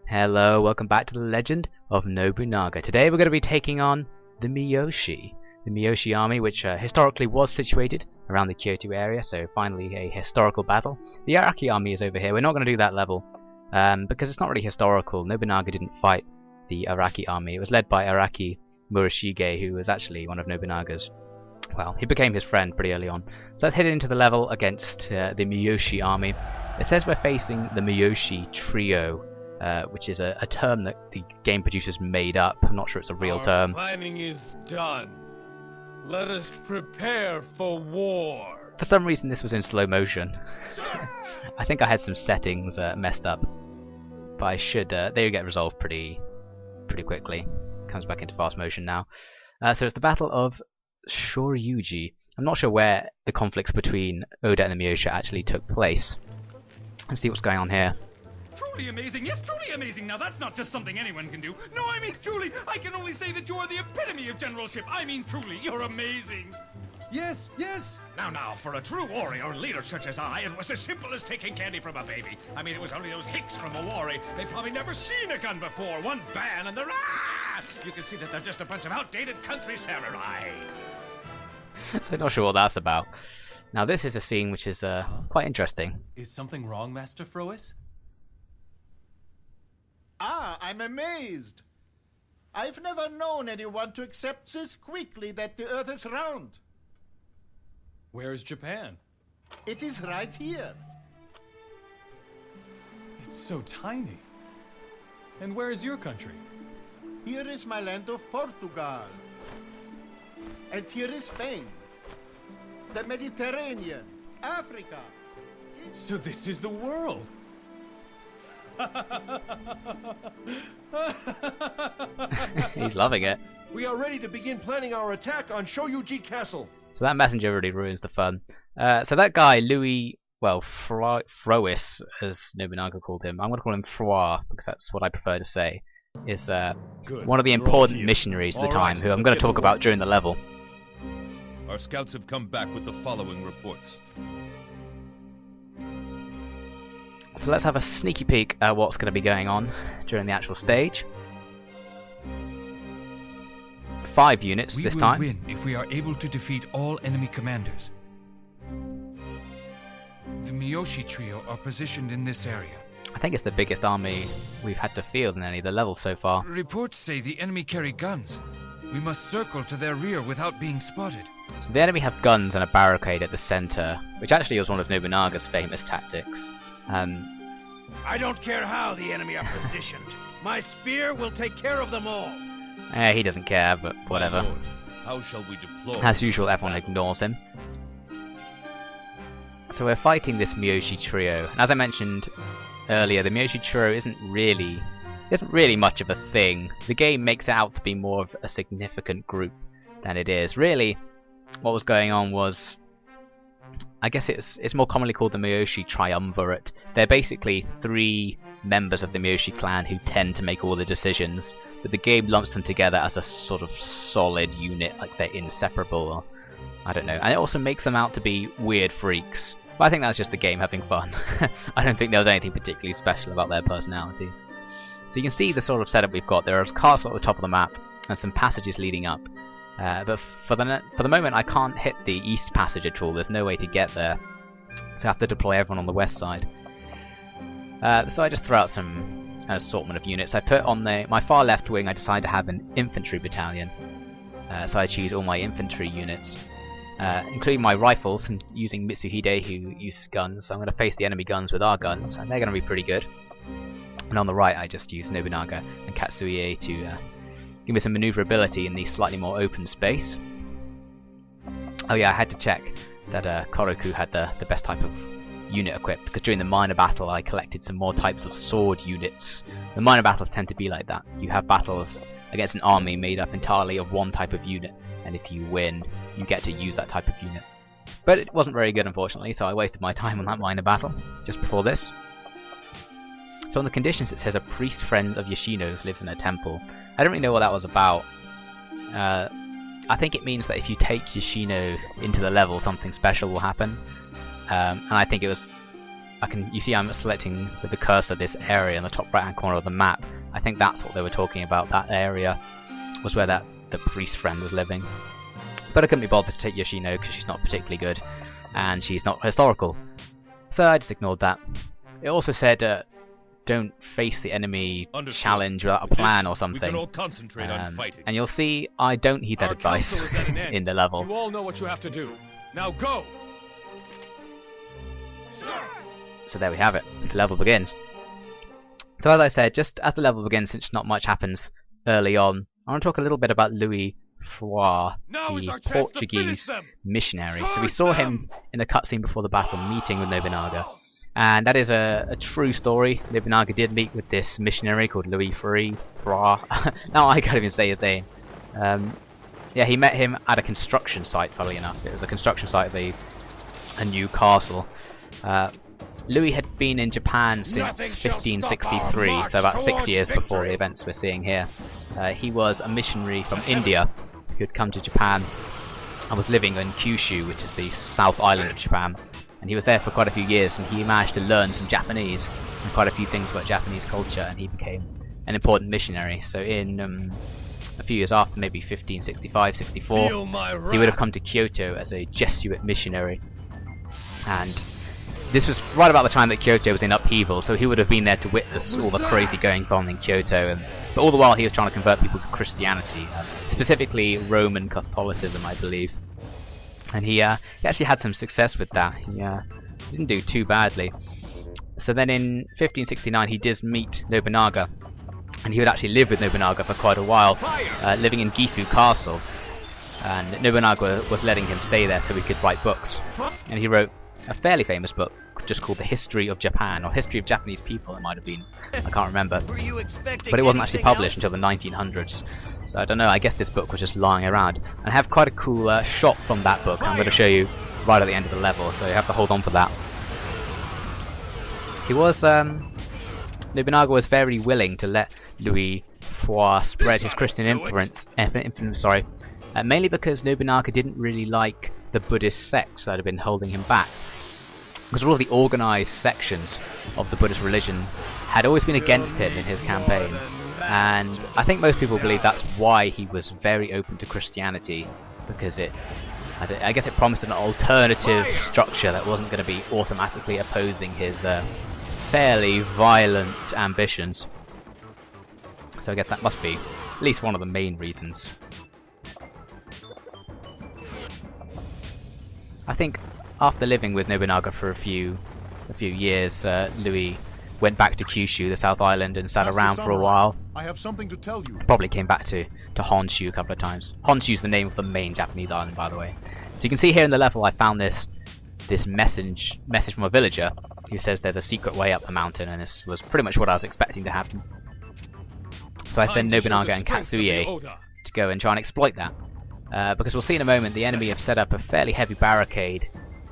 Hello, welcome back to the Legend of Nobunaga. Today we're going to be taking on the Miyoshi army, which historically was situated around the Kyoto area, so finally a historical battle. The Araki army is over here. We're not going to do that level because it's not really historical. Nobunaga didn't fight the Araki army. It was led by Araki Murashige, who was actually one of Nobunaga's, well, he became his friend pretty early on. So let's head into the level against the Miyoshi army. It says we're facing the Miyoshi Trio, which is a term that the game producers made up. I'm not sure it's a real term. Planning is done. Let us prepare for war. For some reason this was in slow motion. I think I had some settings messed up, but I should they get resolved pretty quickly. Comes back into fast motion now. So it's the Battle of Shoryuji. I'm not sure where the conflicts between Oda and the Miyoshi actually took place. Let's see what's going on here. Truly amazing, yes, truly amazing. Now that's not just something anyone can do. No, I mean truly, I can only say that you are the epitome of generalship. I mean truly, you're amazing. Yes, yes. Now, for a true warrior leader such as I, it was as simple as taking candy from a baby. I mean, it was only those hicks from Awari. They've probably never seen a gun before. One ban and they're You can see that they're just a bunch of outdated country samurai. So not sure what that's about. Now this is a scene which is quite interesting. Is something wrong, Master Frois? Ah, I'm amazed. I've never known anyone to accept this quickly that the Earth is round. Where is Japan? It is right here. It's so tiny. And where is your country? Here is my land of Portugal. And here is Spain. The Mediterranean. Africa. So this is the world. He's loving it. We are ready to begin planning our attack on Shoryuji Castle. So that messenger really ruins the fun. So that guy, Luis, well, Frois, as Nobunaga called him, I'm going to call him Frois because that's what I prefer to say, is one of the important missionaries of the time, who I'm going to talk about during the level. Our scouts have come back with the following reports. So let's have a sneaky peek at what's going to be going on during the actual stage. 5 units this time. We will win if we are able to defeat all enemy commanders. The Miyoshi Trio are positioned in this area. I think it's the biggest army we've had to field in any of the levels so far. Reports say the enemy carry guns. We must circle to their rear without being spotted. So the enemy have guns and a barricade at the center, which actually was one of Nobunaga's famous tactics. I don't care how the enemy are positioned. My spear will take care of them all. He doesn't care, but whatever. My lord, how shall we deploy? As usual, everyone ignores him. So we're fighting this Miyoshi Trio, and as I mentioned earlier, the Miyoshi Trio isn't really much of a thing. The game makes it out to be more of a significant group than it is. Really, what was going on was, I guess it's more commonly called the Miyoshi Triumvirate. They're basically 3 members of the Miyoshi clan who tend to make all the decisions, but the game lumps them together as a sort of solid unit, like they're inseparable, or I don't know. And it also makes them out to be weird freaks. But I think that's just the game having fun. I don't think there was anything particularly special about their personalities. So you can see the sort of setup we've got. There is a castle at the top of the map and some passages leading up. But for the moment I can't hit the east passage at all. There's no way to get there. So I have to deploy everyone on the west side. So I just throw out an assortment of units. I put on my far left wing, I decided to have an infantry battalion. So I choose all my infantry units, including my rifles. I'm using Mitsuhide, who uses guns. So I'm going to face the enemy guns with our guns, and they're going to be pretty good. And on the right I just use Nobunaga and Katsuie to give me some maneuverability in the slightly more open space. Oh yeah, I had to check that Koroku had the best type of unit equipped, because during the minor battle I collected some more types of sword units. The minor battles tend to be like that. You have battles against an army made up entirely of one type of unit, and if you win, you get to use that type of unit. But it wasn't very good, unfortunately, so I wasted my time on that minor battle just before this. So on the conditions it says a priest friend of Yoshino's lives in a temple. I don't really know what that was about. I think it means that if you take Yoshino into the level, something special will happen. And I think it was... you see I'm selecting with the cursor this area in the top right hand corner of the map. I think that's what they were talking about. That area was where the priest friend was living. But I couldn't be bothered to take Yoshino because she's not particularly good and she's not historical. So I just ignored that. It also said don't face the enemy challenge without a plan or something. We can all concentrate on fighting. And you'll see I don't heed that advice in the level. You all know what you have to do. Now go! So there we have it. The level begins. So as I said, just as the level begins, since not much happens early on, I want to talk a little bit about Luis Frois, the Portuguese missionary. So we saw him in the cutscene before the battle meeting with Nobunaga. And that is a true story. Nobunaga did meet with this missionary called Luis Frois. Now I can't even say his name. Yeah, he met him at a construction site, funnily enough. It was a construction site of a new castle. Louis had been in Japan since 1563, so about 6 years before the events we're seeing here. He was a missionary from India who had come to Japan and was living in Kyushu, which is the South Island of Japan. And he was there for quite a few years, and he managed to learn some Japanese and quite a few things about Japanese culture, and he became an important missionary. So in a few years after, maybe 1565, 64, he would have come to Kyoto as a Jesuit missionary. And this was right about the time that Kyoto was in upheaval, so he would have been there to witness all the crazy goings on in Kyoto. But all the while he was trying to convert people to Christianity, specifically Roman Catholicism, I believe. And he actually had some success with that. He didn't do too badly. So then in 1569 he did meet Nobunaga, and he would actually live with Nobunaga for quite a while, living in Gifu Castle. And Nobunaga was letting him stay there so he could write books. And he wrote a fairly famous book just called The History of Japan, or History of Japanese People it might have been, I can't remember. But it wasn't actually published until the 1900s. So I don't know, I guess this book was just lying around. And I have quite a cool shot from that book I'm going to show you right at the end of the level, so you have to hold on for that. He was, Nobunaga was very willing to let Luis Frois spread his Christian influence, mainly because Nobunaga didn't really like the Buddhist sects that had been holding him back. Because all of the organised sections of the Buddhist religion had always been against him in his campaign. And I think most people believe that's why he was very open to Christianity, because I guess it promised an alternative structure that wasn't going to be automatically opposing his fairly violent ambitions. So I guess that must be at least one of the main reasons. I think after living with Nobunaga for a few years, Louis went back to Kyushu, the South Island, and sat around for a while. I have something to tell you. Probably came back to Honshu a couple of times. Honshu's the name of the main Japanese island, by the way. So you can see here in the level I found this message from a villager who says there's a secret way up the mountain, and this was pretty much what I was expecting to happen. So I send Nobunaga and Katsuie to go and try and exploit that. Because we'll see in a moment the enemy have set up a fairly heavy barricade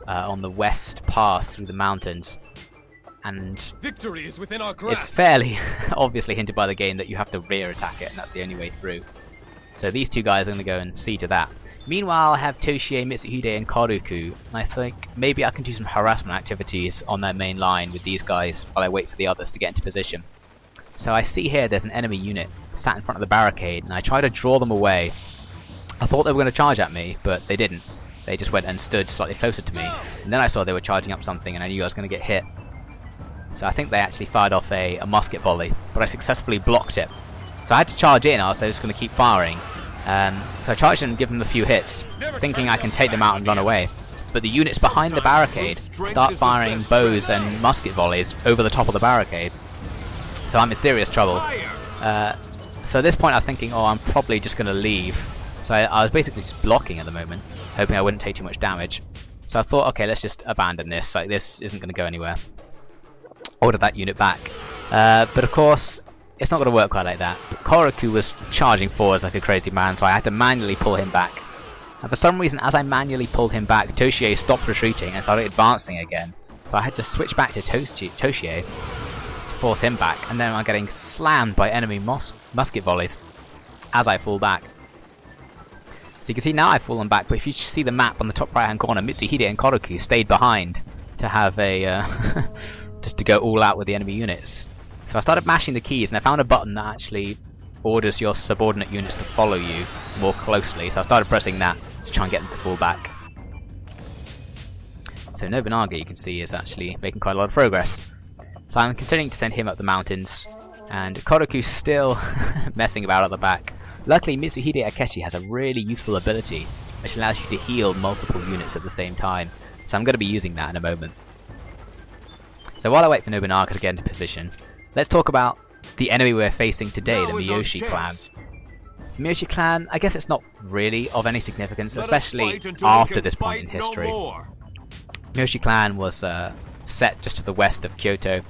on the west pass through the mountains, and Victory is within our grasp. It's fairly obviously hinted by the game that you have to rear attack it, and that's the only way through. So these two guys are going to go and see to that. Meanwhile, I have Toshie, Mitsuhide and Koruku, and I think maybe I can do some harassment activities on their main line with these guys while I wait for the others to get into position. So I see here there's an enemy unit sat in front of the barricade, and I try to draw them away. I thought they were going to charge at me, but they didn't. They just went and stood slightly closer to me, and then I saw they were charging up something, and I knew I was going to get hit. So I think they actually fired off a musket volley, but I successfully blocked it. So I had to charge in, I was just going to keep firing. So I charged in and give them a few hits, thinking I can take them out and run away. But the units behind the barricade start firing bows and musket volleys over the top of the barricade. So I'm in serious trouble. So at this point I was thinking, oh, I'm probably just going to leave. So I was basically just blocking at the moment, hoping I wouldn't take too much damage. So I thought, okay, let's just abandon this. Like, this isn't going to go anywhere. Order that unit back. But of course, it's not going to work quite like that. Koruku was charging forwards like a crazy man, so I had to manually pull him back. And for some reason, as I manually pulled him back, Toshie stopped retreating and started advancing again. So I had to switch back to Toshie to force him back, and then I'm getting slammed by enemy musket volleys as I fall back. So you can see now I've fallen back, but if you see the map on the top right hand corner, Mitsuhide and Koroku stayed behind to have a just to go all out with the enemy units. So I started mashing the keys, and I found a button that actually orders your subordinate units to follow you more closely. So I started pressing that to try and get them to fall back. So Nobunaga, you can see, is actually making quite a lot of progress. So I'm continuing to send him up the mountains, and Koroku's still messing about at the back. Luckily, Mitsuhide Akechi has a really useful ability which allows you to heal multiple units at the same time. So I'm going to be using that in a moment. So while I wait for Nobunaga to get into position, let's talk about the enemy we're facing today, the Miyoshi clan. The Miyoshi clan, I guess it's not really of any significance, especially after this point in history. Miyoshi clan was set just to the west of Kyoto,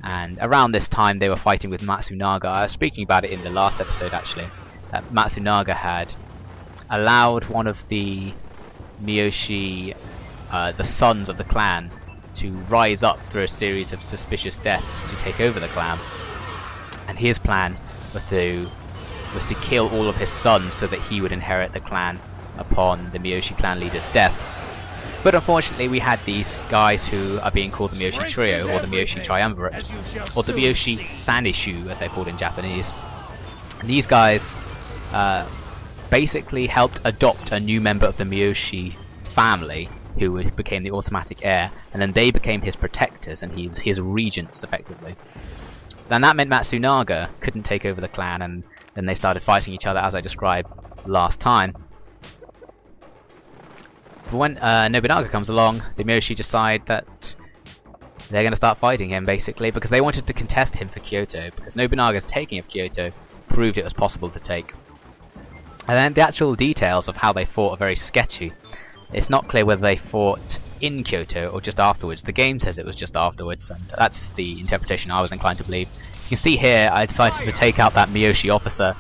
and around this time they were fighting with Matsunaga. I was speaking about it in the last episode actually. Matsunaga had allowed one of the Miyoshi, the sons of the clan, to rise up through a series of suspicious deaths to take over the clan, and his plan was to kill all of his sons so that he would inherit the clan upon the Miyoshi clan leader's death. But unfortunately we had these guys who are being called the Miyoshi Trio, or the Miyoshi Triumvirate, or the Miyoshi Sanishu as they're called in Japanese. And these guys basically helped adopt a new member of the Miyoshi family who became the automatic heir, and then they became his protectors and his regents effectively. Then that meant Matsunaga couldn't take over the clan, and then they started fighting each other as I described last time. But when Nobunaga comes along, the Miyoshi decide that they're going to start fighting him basically because they wanted to contest him for Kyoto, because Nobunaga's taking of Kyoto proved it was possible to take. And then the actual details of how they fought are very sketchy. It's not clear whether they fought in Kyoto or just afterwards. The game says it was just afterwards, and that's the interpretation I was inclined to believe. You can see here I decided to take out that Miyoshi officer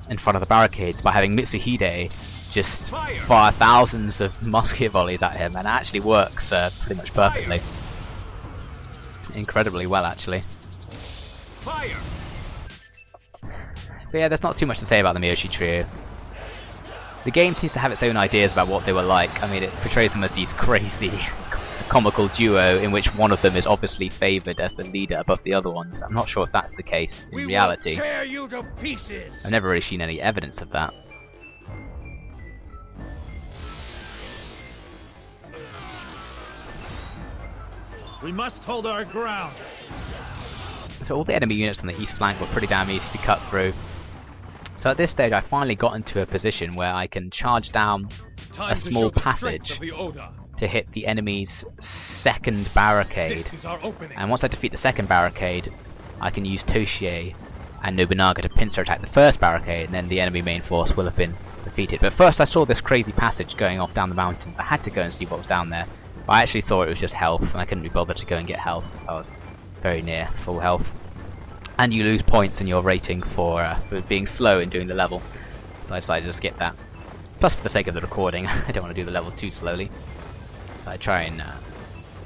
in front of the barricades by having Mitsuhide just fire thousands of musket volleys at him, and it actually works pretty much perfectly. Incredibly well actually. Fire! But yeah, there's not too much to say about the Miyoshi Trio. The game seems to have its own ideas about what they were like. I mean, it portrays them as these crazy, comical duo in which one of them is obviously favoured as the leader above the other ones. I'm not sure if that's the case in reality. Tear you to pieces. I've never really seen any evidence of that. We must hold our ground. So all the enemy units on the east flank were pretty damn easy to cut through. So at this stage I finally got into a position where I can charge down a small passage to hit the enemy's second barricade. And once I defeat the second barricade, I can use Toshie and Nobunaga to pincer attack the first barricade, and then the enemy main force will have been defeated. But first I saw this crazy passage going off down the mountains. I had to go and see what was down there. But I actually thought it was just health, and I couldn't be bothered to go and get health since I was very near full health. And you lose points in your rating for being slow in doing the level. So I decided to skip that. Plus for the sake of the recording, I don't want to do the levels too slowly. So I try and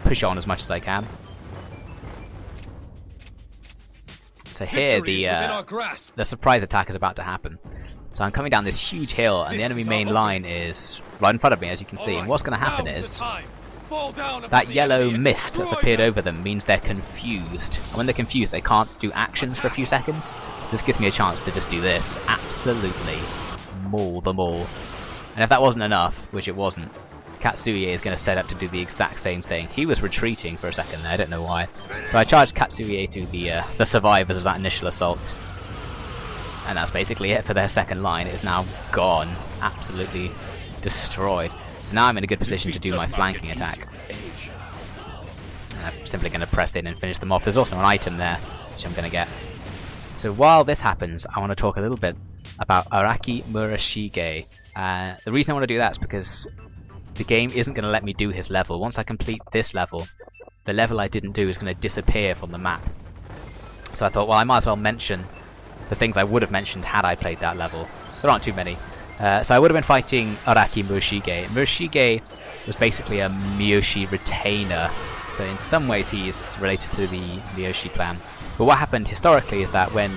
push on as much as I can. So here the surprise attack is about to happen. So I'm coming down this huge hill, and the enemy main line is right in front of me, as you can see. And what's going to happen is that yellow mist that's appeared over them means they're confused. And when they're confused, they can't do actions for a few seconds. So this gives me a chance to just do this. Absolutely maul them all. And if that wasn't enough, which it wasn't, Katsuye is going to set up to do the exact same thing. He was retreating for a second there, I don't know why. So I charged Katsuye to the survivors of that initial assault. And that's basically it for their second line. It is now gone. Absolutely destroyed. So now I'm in a good position to do my flanking attack. And I'm simply going to press in and finish them off. There's also an item there, which I'm going to get. So while this happens, I want to talk a little bit about Araki Murashige. The reason I want to do that is because the game isn't going to let me do his level. Once I complete this level, the level I didn't do is going to disappear from the map. So I thought, well, I might as well mention the things I would have mentioned had I played that level. There aren't too many. So I would have been fighting Araki Murashige. Murashige was basically a Miyoshi retainer, so in some ways he is related to the Miyoshi clan. But what happened historically is that when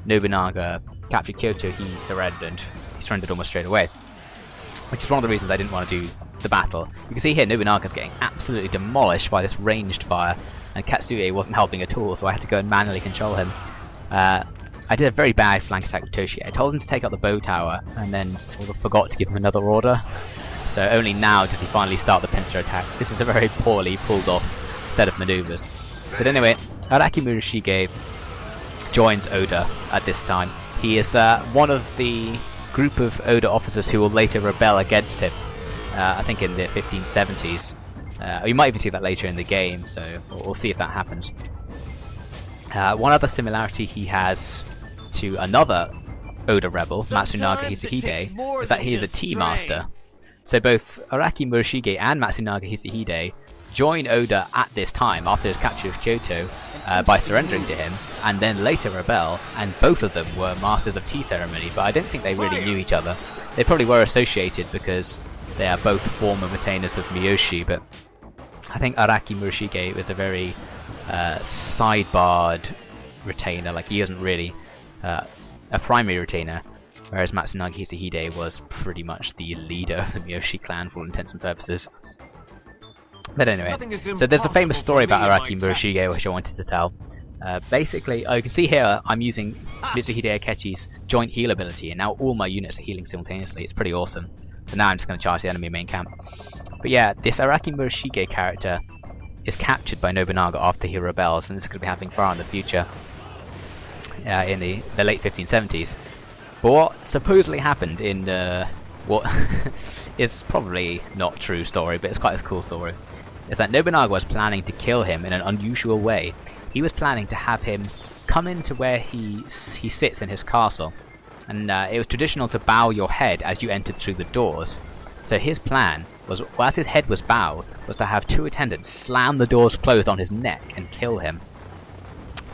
Nobunaga captured Kyoto, he surrendered. He surrendered almost straight away, which is one of the reasons I didn't want to do the battle. You can see here Nobunaga's getting absolutely demolished by this ranged fire, and Katsuie wasn't helping at all, so I had to go and manually control him. I did a very bad flank attack with Toshi. I told him to take out the bow tower, and then sort of forgot to give him another order. So only now does he finally start the pincer attack. This is a very poorly pulled off set of maneuvers. But anyway, Araki Murashige joins Oda at this time. He is one of the group of Oda officers who will later rebel against him. I think in the 1570s. You might even see that later in the game, so we'll see if that happens. One other similarity he has to another Oda rebel, Matsunaga Hisahide, is that he is a tea master. So both Araki Murashige and Matsunaga Hisahide join Oda at this time after his capture of Kyoto by surrendering to him, and then later rebel, and both of them were masters of tea ceremony, but I don't think they really knew each other. They probably were associated because they are both former retainers of Miyoshi, but I think Araki Murashige was a very sidebarred retainer, like he isn't really a primary retainer, whereas Matsunaga Hisahide was pretty much the leader of the Miyoshi clan for all intents and purposes. But anyway, so there's a famous story about Araki Murashige which I wanted to tell. Basically, you can see here I'm using Mitsuhide Akechi's joint heal ability, and now all my units are healing simultaneously. It's pretty awesome. So now I'm just going to charge the enemy main camp. But yeah, this Araki Murashige character is captured by Nobunaga after he rebels, and this is going to be happening far in the future, in the late 1570s. But what supposedly happened in what is probably not true story, but it's quite a cool story, is that Nobunaga was planning to kill him in an unusual way. He was planning to have him come into where he sits in his castle, and it was traditional to bow your head as you entered through the doors. So his plan was, as his head was bowed, was to have two attendants slam the doors closed on his neck and kill him.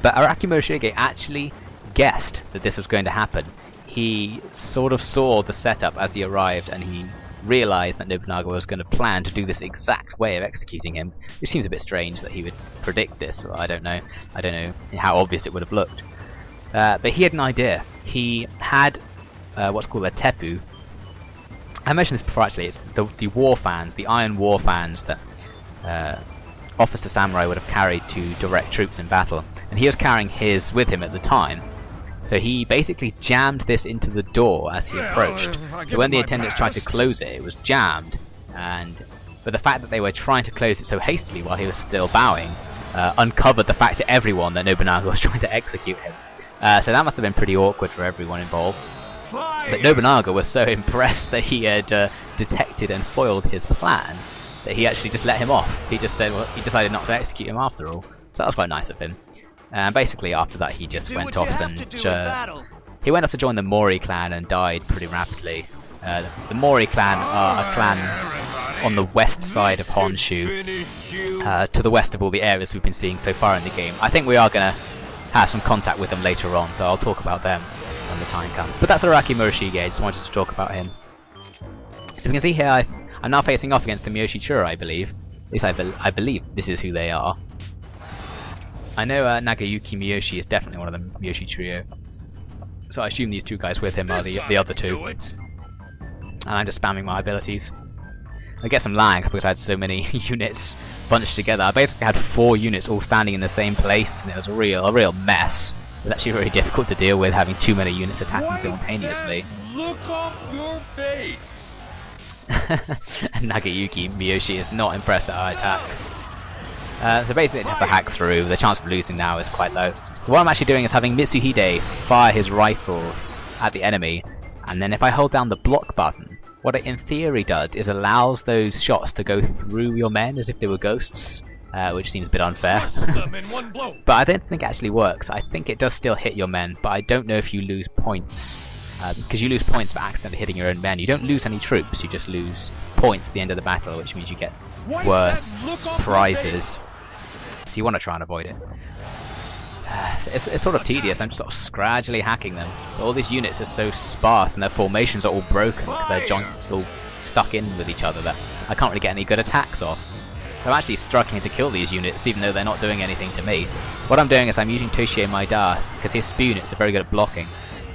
But Araki Murashige actually guessed that this was going to happen. He sort of saw the setup as he arrived, and he realized that Nobunaga was going to plan to do this exact way of executing him, which seems a bit strange that he would predict this. Well, I don't know how obvious it would have looked. But he had an idea. He had what's called a teppu. I mentioned this before actually. It's the war fans, the iron war fans that Officer Samurai would have carried to direct troops in battle, and he was carrying his with him at the time. So he basically jammed this into the door as he approached. So when the attendants tried to close it, it was jammed. But the fact that they were trying to close it so hastily while he was still bowing uncovered the fact to everyone that Nobunaga was trying to execute him. So that must have been pretty awkward for everyone involved. But Nobunaga was so impressed that he had detected and foiled his plan that he actually just let him off. He just said, well, he decided not to execute him after all. So that was quite nice of him. And basically after that he just went off and he went off to join the Mori clan and died pretty rapidly. The Mori clan are a clan on the west side of Honshu, to the west of all the areas we've been seeing so far in the game. I think we are going to have some contact with them later on, so I'll talk about them when the time comes. But that's Araki Murashige, I just wanted to talk about him. So we can see here I'm now facing off against the Miyoshi Trio, I believe. At least I believe this is who they are. I know Nagayuki Miyoshi is definitely one of the Miyoshi Trio, so I assume these two guys with him are the other two. And I'm just spamming my abilities. I get some lag because I had so many units bunched together. I basically had 4 units all standing in the same place, and it was a real mess. It was actually really difficult to deal with, having too many units attacking simultaneously. Look off your face! And Nagayuki Miyoshi is not impressed at our attacks. So basically to have to hack through. The chance of losing now is quite low. So what I'm actually doing is having Mitsuhide fire his rifles at the enemy, and then if I hold down the block button, what it in theory does is allows those shots to go through your men as if they were ghosts, which seems a bit unfair. But I don't think it actually works. I think it does still hit your men, but I don't know if you lose points. Because you lose points for accidentally hitting your own men. You don't lose any troops, you just lose points at the end of the battle, which means you get worse prizes. So you want to try and avoid it. It's sort of tedious. I'm just sort of gradually hacking them. All these units are so sparse and their formations are all broken because their joints are all stuck in with each other that I can't really get any good attacks off. I'm actually struggling to kill these units even though they're not doing anything to me. What I'm doing is I'm using Toshie Maeda because his spear units are very good at blocking.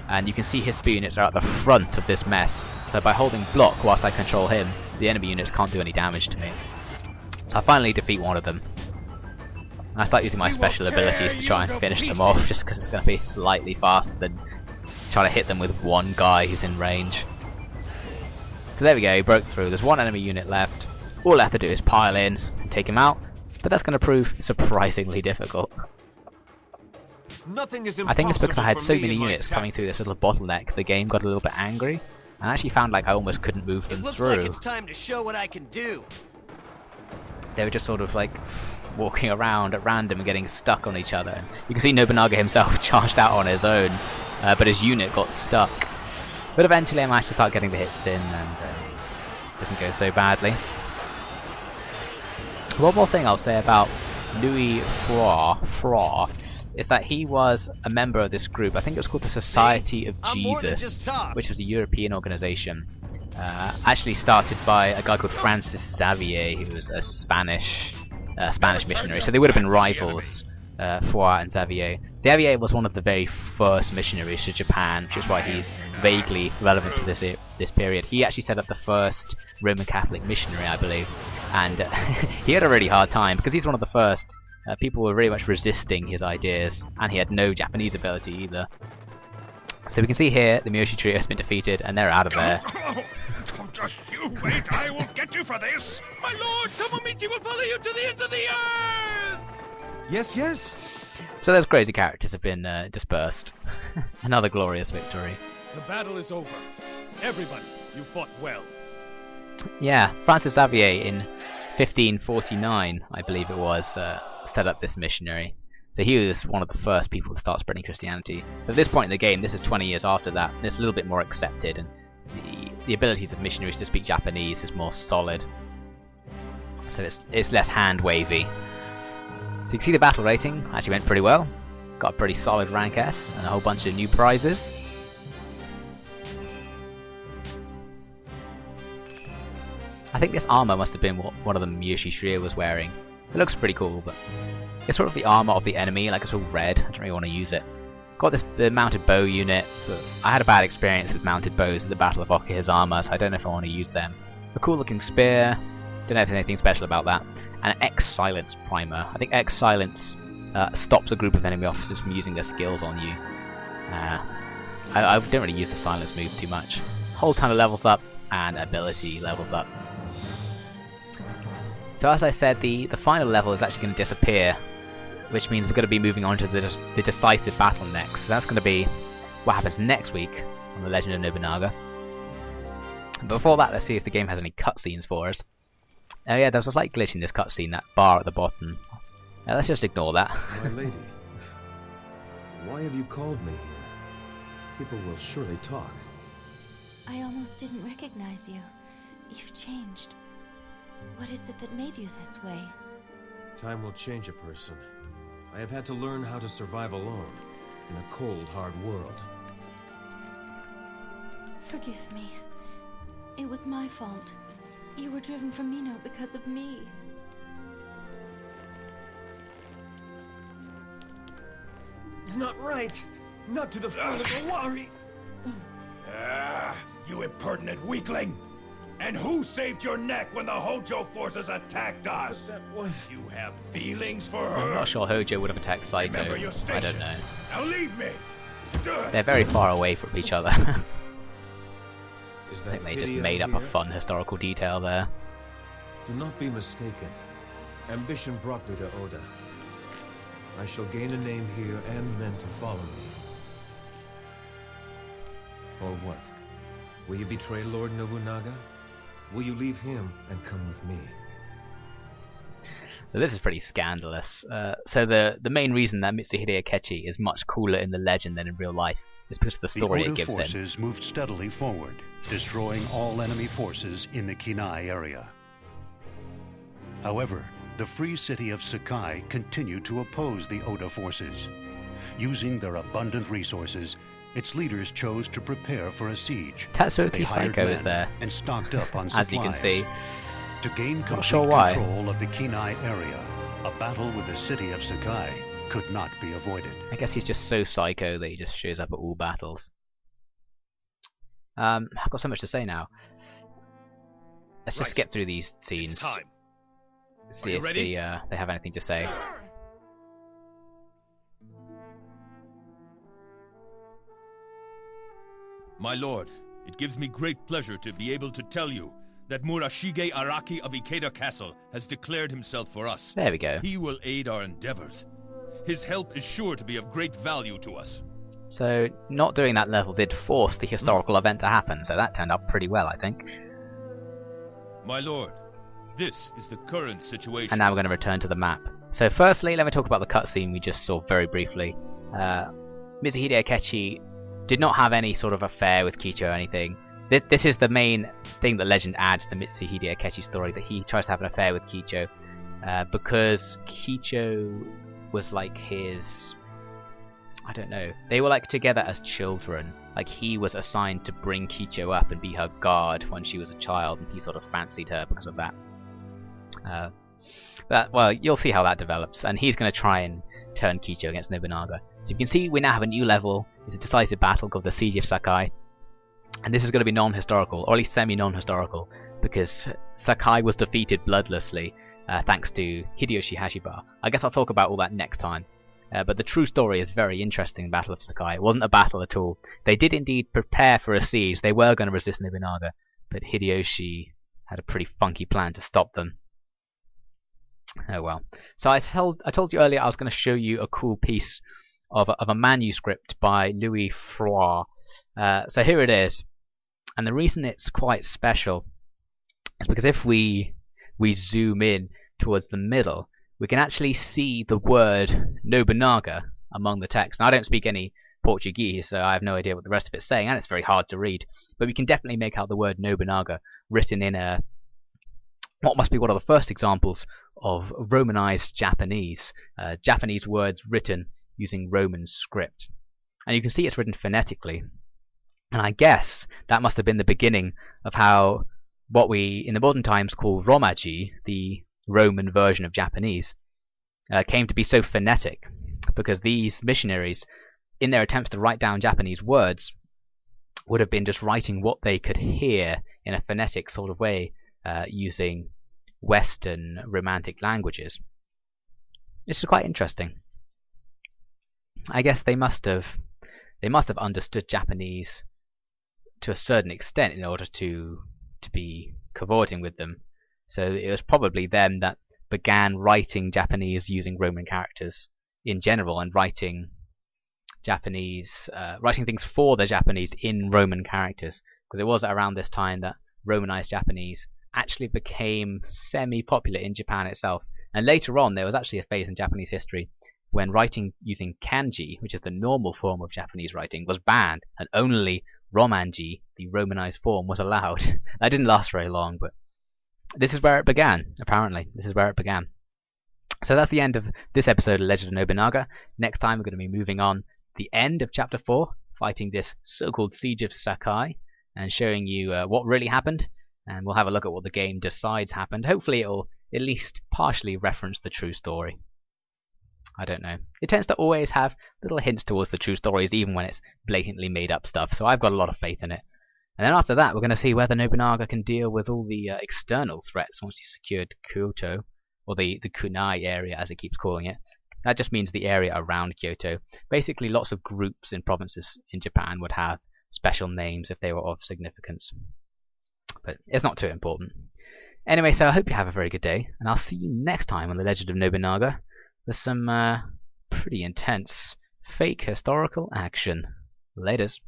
And you can see his spear units are at the front of this mess. So by holding block whilst I control him, the enemy units can't do any damage to me. So I finally defeat one of them. And I start using my special abilities to try and finish them off, just because it's going to be slightly faster than trying to hit them with one guy who's in range. So there we go, he broke through. There's one enemy unit left. All I have to do is pile in and take him out, but that's going to prove surprisingly difficult. Nothing is I think it's because I had so many units coming through this little bottleneck, the game got a little bit angry, and I actually found like I almost couldn't move them Looks through. like it's time to show what I can do. They were just sort of like walking around at random and getting stuck on each other. You can see Nobunaga himself charged out on his own, but his unit got stuck. But eventually I managed to start getting the hits in, and it doesn't go so badly. One more thing I'll say about Luis Frois is that he was a member of this group. I think it was called the Society of Jesus, which was a European organization. Actually started by a guy called Francis Xavier, who was a Spanish missionary. So they would have been rivals, Frois and Xavier. Xavier was one of the very first missionaries to Japan, which is why he's vaguely relevant to this period. He actually set up the first Roman Catholic missionary, I believe, and he had a really hard time because he's one of the first. People were very much resisting his ideas, and he had no Japanese ability either. So we can see here the Miyoshi Trio has been defeated, and they're out of there. Just you wait, I will get you for this! My lord, Tomomichi will follow you to the ends of the earth! Yes, yes. So those crazy characters have been dispersed. Another glorious victory. The battle is over. Everybody, you fought well. Yeah, Francis Xavier in 1549, I believe it was, set up this missionary. So he was one of the first people to start spreading Christianity. So at this point in the game, this is 20 years after that, and it's a little bit more accepted, and the abilities of missionaries to speak Japanese is more solid. So it's less hand-wavy. So you can see the battle rating actually went pretty well. Got a pretty solid rank S and a whole bunch of new prizes. I think this armor must have been what one of the Miyoshi Trio was wearing. It looks pretty cool, but it's sort of the armor of the enemy, like it's all red. I don't really want to use it. Got the mounted bow unit, but I had a bad experience with mounted bows at the Battle of Okihazama, so I don't know if I want to use them. A cool looking spear, don't know if there's anything special about that. And an X-Silence primer. I think X-Silence stops a group of enemy officers from using their skills on you. I don't really use the silence move too much. Whole ton of levels up, and ability levels up. So as I said, the final level is actually going to disappear, which means we're going to be moving on to the decisive battle next. So that's going to be what happens next week on The Legend of Nobunaga. But before that, let's see if the game has any cutscenes for us. Oh yeah, there's a slight glitch in this cutscene, that bar at the bottom. Now let's just ignore that. My lady, why have you called me here? People will surely talk. I almost didn't recognize you. You've changed. What is it that made you this way? Time will change a person. I have had to learn how to survive alone in a cold, hard world. Forgive me. It was my fault. You were driven from Mino because of me. It's not right. Not to the foot of the Wari. You impertinent weakling! And who saved your neck when the Hojo forces attacked us? That was... You have feelings for her? I'm not sure Hojo would have attacked Saito. Remember your station. I don't know. Now leave me! They're very far away from each other. Is I that think they just pity I made up a hear? fun historical detail there. Do not be mistaken. Ambition brought me to Oda. I shall gain a name here and men to follow me. Or what? Will you betray Lord Nobunaga? Will you leave him and come with me? So this is pretty scandalous. So the main reason that Mitsuhide Akechi is much cooler in the legend than in real life is because of the story it gives him. The Oda forces moved steadily forward, destroying all enemy forces in the Kinai area. However, the free city of Sakai continued to oppose the Oda forces. Using their abundant resources, its leaders chose to prepare for a siege. Tatsuki They hired Saiko is men there, and stocked up on supplies. as you can see. To gain Not complete sure why. control of the Kinai area, a battle with the city of Sakai could not be avoided. I guess he's just so psycho that he just shows up at all battles. I've got so much to say now. Let's just skip through these scenes. It's time. See if they have anything to say. My lord, it gives me great pleasure to be able to tell you that Murashige Araki of Ikeda Castle has declared himself for us. There we go. He will aid our endeavors. His help is sure to be of great value to us. So, not doing that level did force the historical event to happen, so that turned out pretty well, I think. My lord, this is the current situation. And now we're going to return to the map. So firstly, let me talk about the cutscene we just saw very briefly. Mitsuhide Akechi did not have any sort of affair with Kicho or anything. This is the main thing that legend adds to the Mitsuhide Akechi story, that he tries to have an affair with Kicho because Kicho was like his... I don't know. They were like together as children. Like he was assigned to bring Kicho up and be her guard when she was a child, and he sort of fancied her because of that. Well, you'll see how that develops, and he's going to try and turn Kicho against Nobunaga. So you can see we now have a new level. It's a decisive battle called the Siege of Sakai, and this is going to be non-historical, or at least semi-non-historical, because Sakai was defeated bloodlessly thanks to Hideyoshi Hashiba. I guess I'll talk about all that next time. But the true story is very interesting, the Battle of Sakai. It wasn't a battle at all. They did indeed prepare for a siege. They were going to resist Nobunaga, but Hideyoshi had a pretty funky plan to stop them. Oh well. So I told you earlier I was going to show you a cool piece of a manuscript by Luis Frois. So here it is. And the reason it's quite special is because if we zoom in towards the middle, we can actually see the word Nobunaga among the text. Now, I don't speak any Portuguese, so I have no idea what the rest of it's saying, and it's very hard to read. But we can definitely make out the word Nobunaga written in what must be one of the first examples of Romanized Japanese. Japanese words written using Roman script. And you can see it's written phonetically. And I guess that must have been the beginning of how what we in the modern times call Romaji, the Roman version of Japanese, came to be so phonetic, because these missionaries, in their attempts to write down Japanese words, would have been just writing what they could hear in a phonetic sort of way, using Western Romantic languages. This is quite interesting. I guess they must have understood Japanese to a certain extent in order to be cavorting with them. So it was probably them that began writing Japanese using Roman characters in general, and writing things for the Japanese in Roman characters, because it was around this time that Romanized Japanese actually became semi-popular in Japan itself. And later on, there was actually a phase in Japanese history when writing using kanji, which is the normal form of Japanese writing, was banned, and only Romanji, the Romanized form, was allowed. That didn't last very long, but this is where it began, apparently. This is where it began. So that's the end of this episode of Legend of Nobunaga. Next time we're going to be moving on the end of Chapter 4, fighting this so-called Siege of Sakai, and showing you what really happened, and we'll have a look at what the game decides happened. Hopefully it'll at least partially reference the true story. I don't know. It tends to always have little hints towards the true stories, even when it's blatantly made up stuff, so I've got a lot of faith in it. And then after that, we're going to see whether Nobunaga can deal with all the external threats once he's secured Kyoto, or the kunai area, as it keeps calling it. That just means the area around Kyoto. Basically, lots of groups in provinces in Japan would have special names if they were of significance. But it's not too important. Anyway, so I hope you have a very good day, and I'll see you next time on The Legend of Nobunaga with some pretty intense fake historical action. Laters.